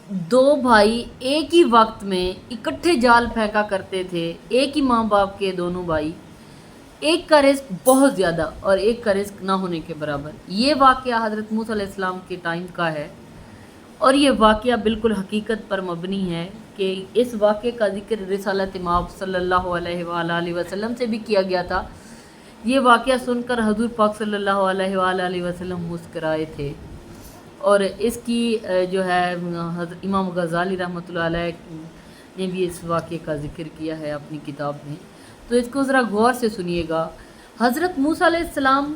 दो भाई एक ही वक्त में इकट्ठे जाल फेंका करते थे, एक ही माँ बाप के दोनों भाई, एक का रिस्क बहुत ज़्यादा और एक का रिस्क ना होने के बराबर। ये वाक़या हज़रत मूसा अलैहिस्सलाम के टाइम का है और ये वाक़या बिल्कुल हकीकत पर मबनी है कि इस वाक़े का ज़िक्र रिसालत माब सल्लल्लाहु अलैहि वसल्लम से भी किया गया था। ये वाक़या सुनकर हज़ूर पाक सल्लल्लाहु अलैहि वसल्लम मुस्कराए थे और इसकी जो है इमाम गज़ाली रहमतुल्लाह अलैह ने भी इस वाक़े का ज़िक्र किया है अपनी किताब में। तो इसको ज़रा गौर से सुनिएगा। हज़रत मूसा अलैहिस्सलाम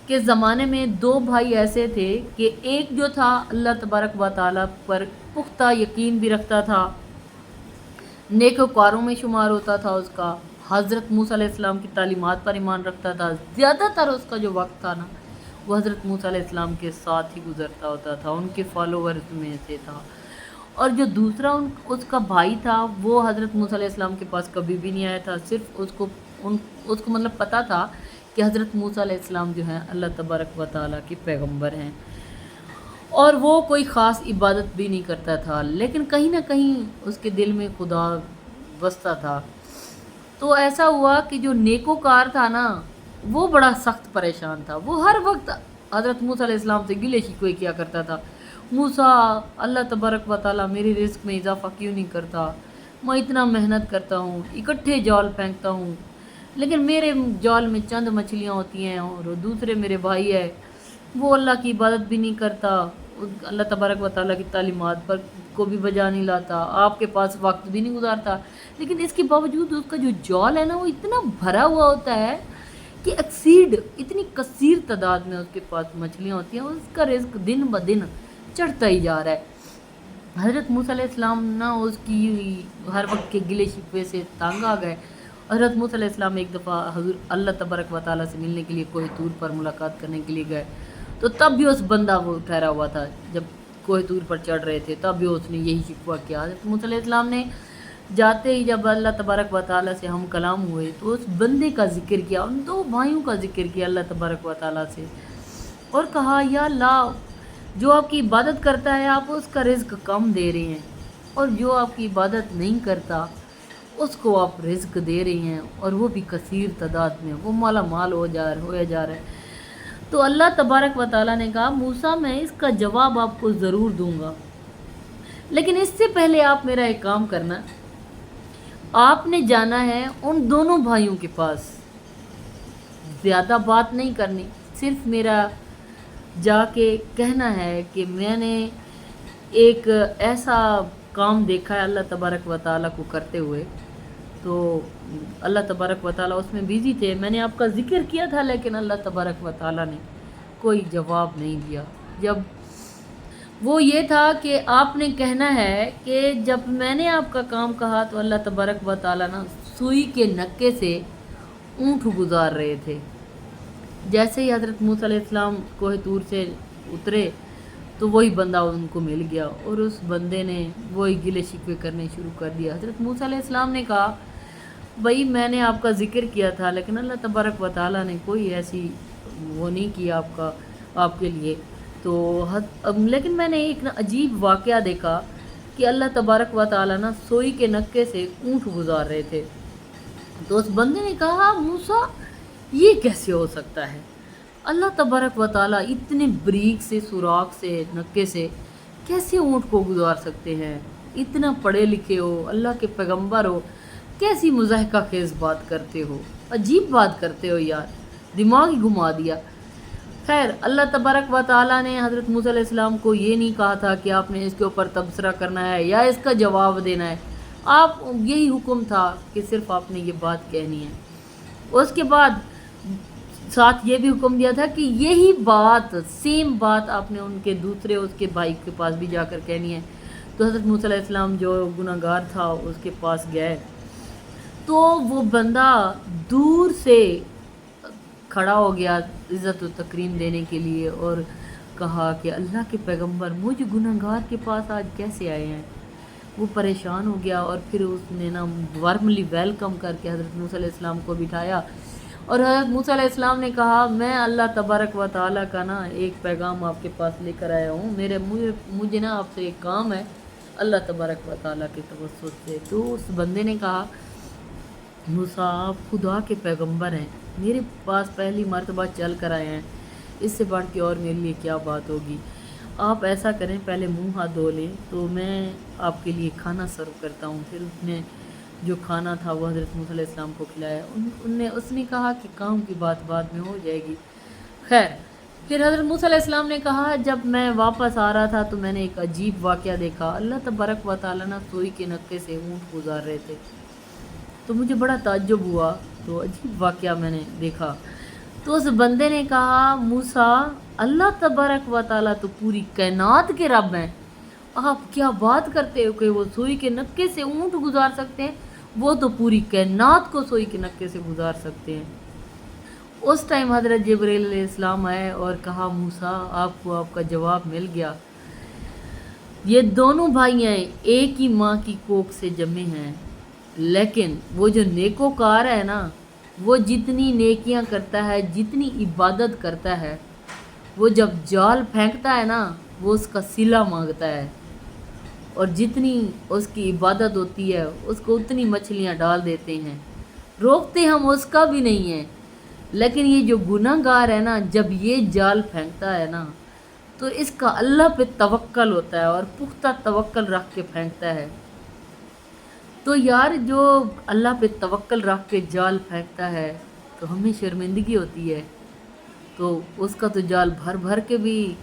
के ज़माने में दो भाई ऐसे थे कि एक जो था अल्लाह तबारक व तआला पर पुख्ता यकीन भी रखता था, नेककारों में शुमार होता था उसका, हज़रत मूसा अलैहिस्सलाम की तालीमात पर ईमान रखता था। ज़्यादातर उसका जो वक्त था ना वो हज़रत मूसा अलैहिस्सलाम के साथ ही गुज़रता होता था, उनके फॉलोवर्स में से था। और जो दूसरा उसका भाई था वो हज़रत मूसा अलैहिस्सलाम के पास कभी भी नहीं आया था। सिर्फ उसको मतलब पता था कि हज़रत मूसा अलैहिस्सलाम जो हैं अल्लाह तबारक व तआला के पैगंबर हैं और वो कोई ख़ास इबादत भी नहीं करता था, लेकिन कहीं ना कहीं उसके दिल में खुदा बसता था। तो ऐसा हुआ कि जो नेकोकार था ना वो बड़ा सख्त परेशान था। वो हर वक्त हज़रत मूसा अलैहिस्सलाम से गिले शिकवे किया करता था। मूसा, अल्लाह तबारक व तआला मेरे रिस्क में इजाफ़ा क्यों नहीं करता? मैं इतना मेहनत करता हूँ, इकट्ठे जाल फेंकता हूँ, लेकिन मेरे जाल में चंद मछलियाँ होती हैं और दूसरे मेरे भाई है वो अल्लाह की इबादत भी नहीं करता, अल्लाह तबारक व तआला की तालीमात पर को भी बजा नहीं लाता, आपके पास वक्त भी नहीं गुजारता। लेकिन इसके बावजूद उसका जो जाल है ना वो इतना भरा हुआ होता है कि एक्सीड इतनी कसीर तादाद में उसके पास मछलियाँ होती हैं, उसका रिस्क दिन ब दिन चढ़ता ही जा रहा है। हज़रत मूसा अलैहिस्सलाम ना उसकी हर वक्त के गिले शिकवे से तंग आ गए। हज़रत मूसा अलैहिस्सलाम एक दफ़ा हज़ूर अल्लाह तबारक व तआला से मिलने के लिए कोह तूर पर मुलाकात करने के लिए गए, तो तब भी उस बंदा वो ठहरा हुआ था। जब कोह तूर पर चढ़ रहे थे तब भी उसने यही शिकवा किया। हज़रत मूसा अलैहिस्सलाम ने जाते ही जब अल्लाह तबारक व तआला से हम कलाम हुए तो उस बंदे का ज़िक्र किया, उन दो भाइयों का ज़िक्र किया अल्लाह तबारक व तआला से और कहा, या अल्लाह, जो आपकी इबादत करता है आप उसका रिज़्क कम दे रहे हैं और जो आपकी इबादत नहीं करता उसको आप रिज़्क दे रहे हैं और वो भी कसीर तादाद में, वो माला माल होया जा रहा है। तो अल्लाह तबारक व तआला ने कहा, मूसा मैं इसका जवाब आपको ज़रूर दूंगा, लेकिन इससे पहले आप मेरा एक काम करना, आपने जाना है उन दोनों भाइयों के पास, ज़्यादा बात नहीं करनी, सिर्फ मेरा जाके कहना है कि मैंने एक ऐसा काम देखा है अल्लाह तबारक व तआला को करते हुए। तो अल्लाह तबारक व तआला उसमें बिज़ी थे, मैंने आपका ज़िक्र किया था लेकिन अल्लाह तबारक व तआला ने कोई जवाब नहीं दिया। जब वो ये था कि आपने कहना है कि जब मैंने आपका काम कहा तो अल्लाह तबारक व तआला ना सुई के नक्के से ऊँट गुजार रहे थे। जैसे ही हज़रत मूसा अलैहिस्सलाम कोह तूर से उतरे तो वही बंदा उनको मिल गया और उस बंदे ने वही गिले शिकवे करने शुरू कर दिया। हज़रत मूसा अलैहिस्सलाम ने कहा, भाई मैंने आपका ज़िक्र किया था लेकिन अल्लाह तबारक व तआला ने कोई ऐसी वो नहीं किया आपके लिए। तो लेकिन मैंने एक ना अजीब वाक़या देखा कि अल्लाह तबारक व तआला ना सोई के नक्के से ऊँट गुजार रहे थे। तो उस बंदे ने कहा, मूसा ये कैसे हो सकता है? अल्लाह तबारक व तआला इतने बारीक से सुराख से नक्के से कैसे ऊँट को गुजार सकते हैं? इतना पढ़े लिखे हो, अल्लाह के पैगंबर हो, कैसी मुज़ाहिका खेज़ बात करते हो, अजीब बात करते हो यार, दिमाग ही घुमा दिया। खैर अल्लाह तबारक व तआला ने हज़रत मूसा अलैहिस्सलाम को ये नहीं कहा था कि आपने इसके ऊपर तबसरा करना है या इसका जवाब देना है, आप यही हुक्म था कि सिर्फ आपने ये बात कहनी है। उसके बाद साथ ये भी हुक्म दिया था कि यही बात, सेम बात आपने उनके दूसरे उसके भाई के पास भी जाकर कहनी है। तो हज़रत मूसा अलैहिस्सलाम जो गुनाहगार था उसके पास गए तो वो बंदा दूर से खड़ा हो गया इज़्ज़त व तकरीम देने के लिए और कहा कि अल्लाह के पैगंबर मुझ गुनाहगार के पास आज कैसे आए हैं। वो परेशान हो गया और फिर उसने ना वार्मली वेलकम करके हज़रत मूसा अलैहिस्सलाम को बिठाया और हज़रत मूसा अलैहिस्सलाम ने कहा, मैं अल्लाह तबारक व तआला का ना एक पैगाम आपके पास लेकर आया हूँ, मुझे ना आपसे एक काम है अल्लाह तबारक व ताला के तवस्सुल से। तो उस बंदे ने कहा, मूसा आप खुदा के पैगंबर हैं, मेरे पास पहली मर्तबा चल कर आए हैं, इससे बढ़ के और मेरे लिए क्या बात होगी। आप ऐसा करें, पहले मुंह हाथ धो लें तो मैं आपके लिए खाना सर्व करता हूँ। फिर उसने जो खाना था वो हज़रत मूसा अलैहिस्सलाम को खिलाया। उसने कहा कि काम की बात बाद में हो जाएगी। खैर, फिर हज़रत मूसा अलैहिस्सलाम ने कहा, जब मैं वापस आ रहा था तो मैंने एक अजीब वाक़या देखा। अल्लाह तबारक व ताला ना सोई के नक्के से ऊँट गुजार रहे थे, तो मुझे बड़ा ताज्जुब हुआ। तो अजीब वाक़या मैंने देखा। तो उस बंदे ने कहा, मूसा अल्लाह तबारक व ताला तो पूरी कायनात के रब हैं, आप क्या बात करते हो कि वो सुई के नक्के से ऊँट गुजार सकते हैं, वो तो पूरी कायनात को सुई के नक्के से गुजार सकते हैं। उस टाइम हज़रत जिब्रील अलैहिस्सलाम आए और कहा, मूसा आपको आपका जवाब मिल गया। ये दोनों भाई हैं, एक ही माँ की कोख से जमे हैं, लेकिन वो जो नेकोकार है ना, वो जितनी नेकियां करता है, जितनी इबादत करता है, वो जब जाल फेंकता है ना, वो उसका सिला मांगता है, और जितनी उसकी इबादत होती है उसको उतनी मछलियां डाल देते हैं। रोकते हम उसका भी नहीं है, लेकिन ये जो गुनाहगार है ना, जब ये जाल फेंकता है ना, तो इसका अल्लाह पे तवक्कल होता है और पुख्ता तवक्कल रख के फेंकता है। तो यार, जो अल्लाह पे तवक्कल रख के जाल फेंकता है तो हमें शर्मिंदगी होती है, तो उसका तो जाल भर भर के भी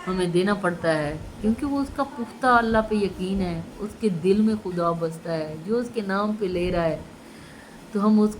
हमें देना पड़ता है, क्योंकि वो उसका पुख्ता अल्लाह पे यकीन है, उसके दिल में खुदा बसता है, जो उसके नाम पे ले रहा है, तो हम उसको